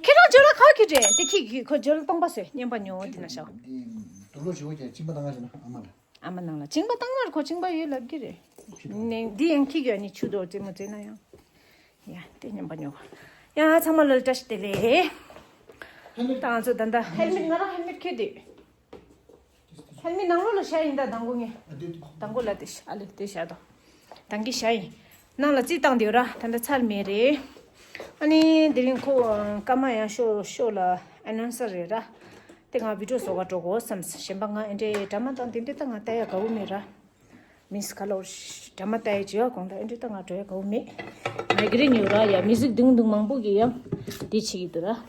걔랑 저랑 가게 돼. 특히 그 저랑 똥 봤어요. 년반요 어디 나셔? 돌로 지고 이제 징바 당하잖아. 아마 나라. 징바 땅을 거 징바 일 랍기래. 네, 디엔키가 아니 추도 때문에 되나요? 야, 년반요. 야, 정말로 다시들래. 당아서 단다. 헬멧 나라 헬멧 캐디. 헬멧 나로로 샤인다 당공에. 당골라듯이 알을 뜻이야도. 당기 샤이. 나라 찌땅디라. 단다 살메리. 아니 드링코 까마야 쇼라 애넌서리라 내가 비디오 속아두고 삼스 심방아 이제 담아던 딘데땅아 따야 가우미라 미스 칼로 담아따이지요 공다 이제 땅아 줘야 가우미 마이그레니우라 야 뮤직 등등 망보기야 디치기더라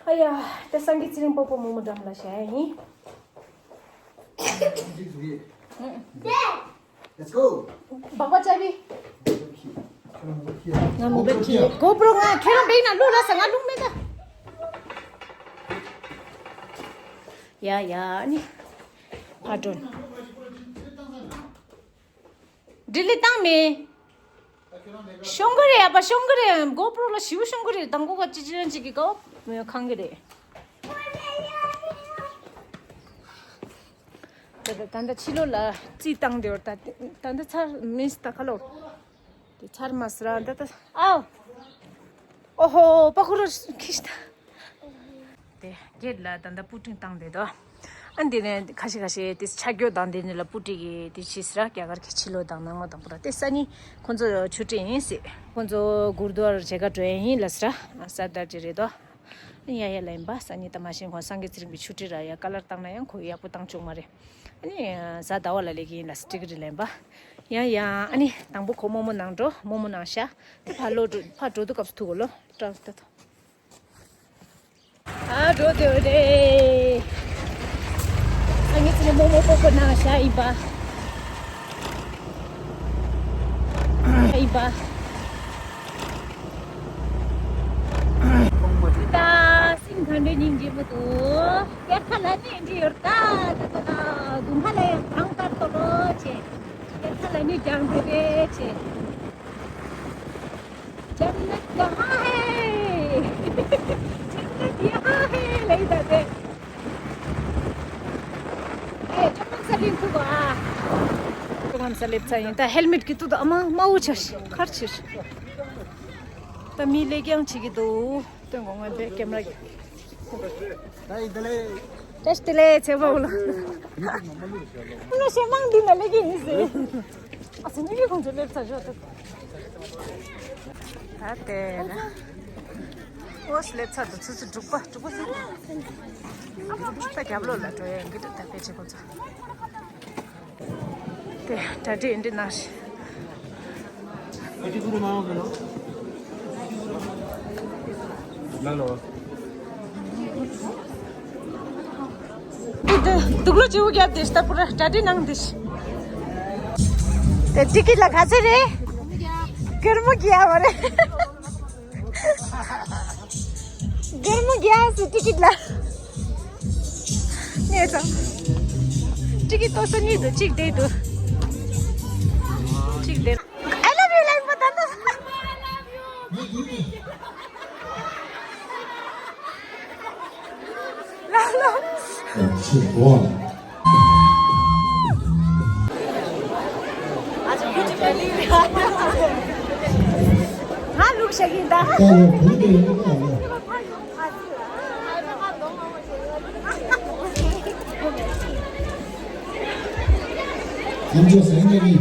아야 대상기 지는 뽀뽀 뭐뭐 담라샤이 네. Let's go. Bawa cabi. Ngamu beki. GoPro nga kira beina lu rasa ngalung meda. Ya ni. Pardon. Delete tang me. Shongore apa shongore GoPro la shiu shongore tanggo ga chijiran chigi go me khangere. 단다 치료라 찌땅되어 단다 차 미스타 칼로 차르마스라 단다 아우 오호 바쿠르 키스타 네 게라 단다 puting 땅데도 안디네 가시가시 디스 차교 단데니라 pu티기 디치스라 갸가르 치료 당는 거 당보다 데사니 콘조 추트인시 콘조 구르드와르 제가 드에히 라스라 사다지레도 야야 렘바 사니 타마신 거 상게 트링비 추티라야 칼라 땅나양 코야 puting 총마레 아니 자다와라 레기 라스틱을 렘바 야야 아니 당보 고모모 낭도 모모 나샤 팔로도 파도도 갑스투고로 트라스타 아 도도데 아니 지 모모 포코 나샤 이바 다 싱칸데 닌지부도 야칼라니 인지르다 다다 dumhale angtar toloche yakalani jangdeche jannat kahan hai jannat yahan hai leida de chappan salin tu ba chappan salip chahiye ta helmet ki tu ama mau chash kharchish ta mi le gyang chigi do tengong de camera Dai dale. Testile cebollo. No se mandi na legi nise. Asini ki kontrol sajo to. Ate. Os letsa to tsu tukpa. Ta kyablo la to ngita ta peche konza. Te tadi indi nash. Ati guru mao gano. Lalo. दुग्लो जिउ गया देश त पुरा टाटी नङ देश ते टिकट लगा छ रे गर्म गया भरे गर्म गया से टिकट ला ने छ टिकट तो सनी दो चिक दे दो चिक दे आई लव यू लाइक बता दो ला 아주 beautiful. 아, look shakin다. 감조 생각이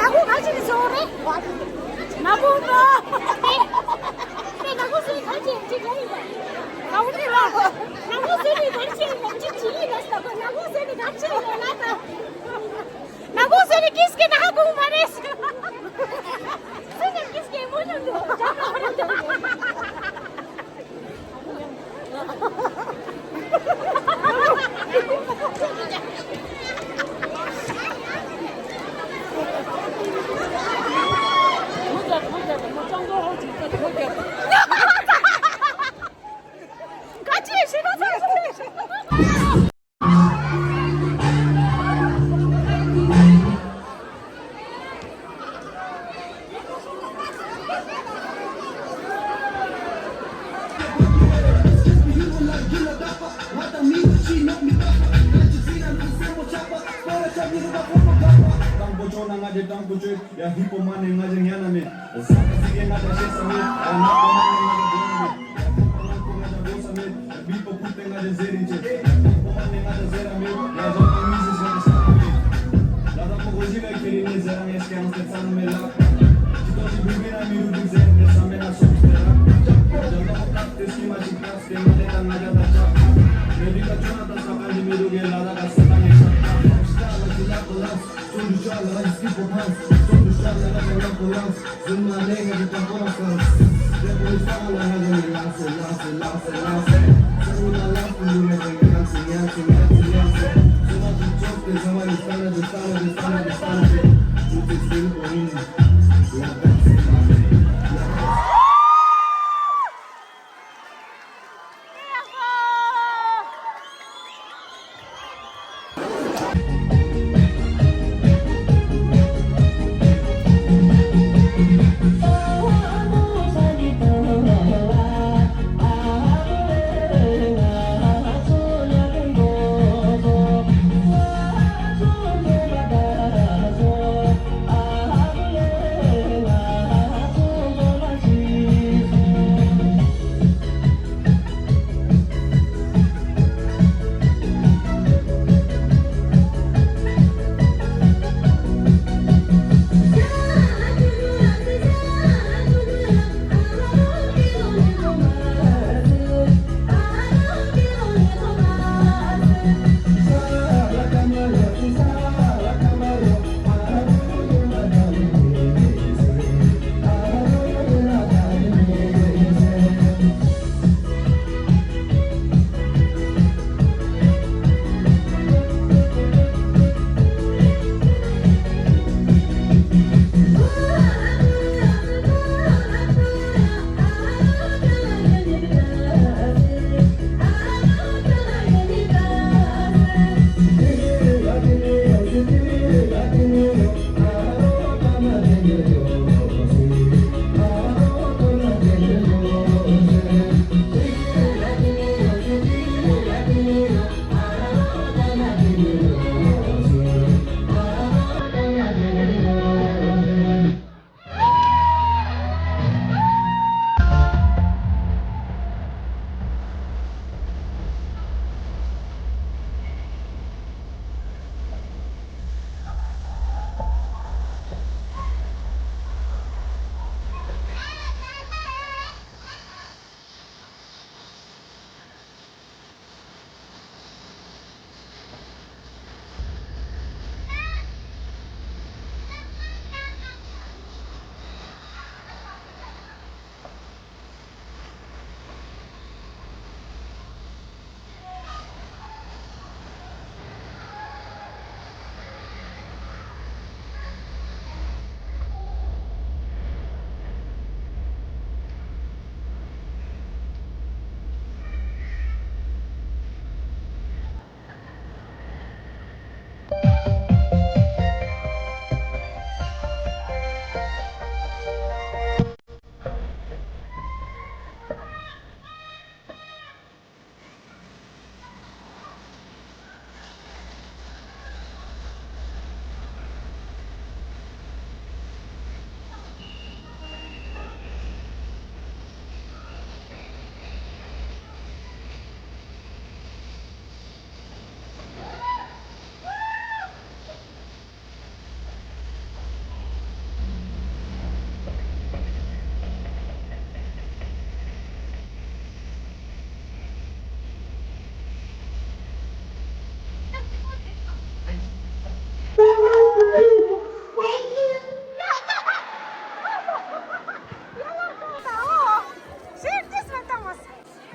나고 가시는 소리? 나보다. 내 나고소리 같이 찍어야 나보다. 나고소리 같이 찍히겠어. 나고소리 같이 나다. 나고소리 किसके ना को मारे सुन किसके मुझे 같이 싫어. Ya hipo mane ngaje nyana me zaka sige ngaje shesa me na mane ngaje dosa me bipo pute ngaje zerinche mane ngaje zera me ya zaka mizi ngaje sa me la da po gojina kerine zera me skan stetsan me la chito si bibina mi rudik zer me samena sostera janda katte skima chikras ke mane ngaje da cha medica chona ta sakandi me ruge la da kasane shakka stala kila kolas Sonuçlarla ben skip olmaz Sonuçlarla ben yapılamaz Zırmaneye gidip yapamazsınız Ve bu insanlarla her zaman yansın Sarıla lafın yürüyerek yansın Sonatın çok da zaman istana Bu tekstleri oyun Ya ben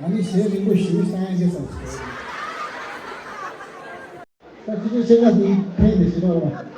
아니 세는 거 쉬운 상황에서 자 지금 제가 이 팬이 싫어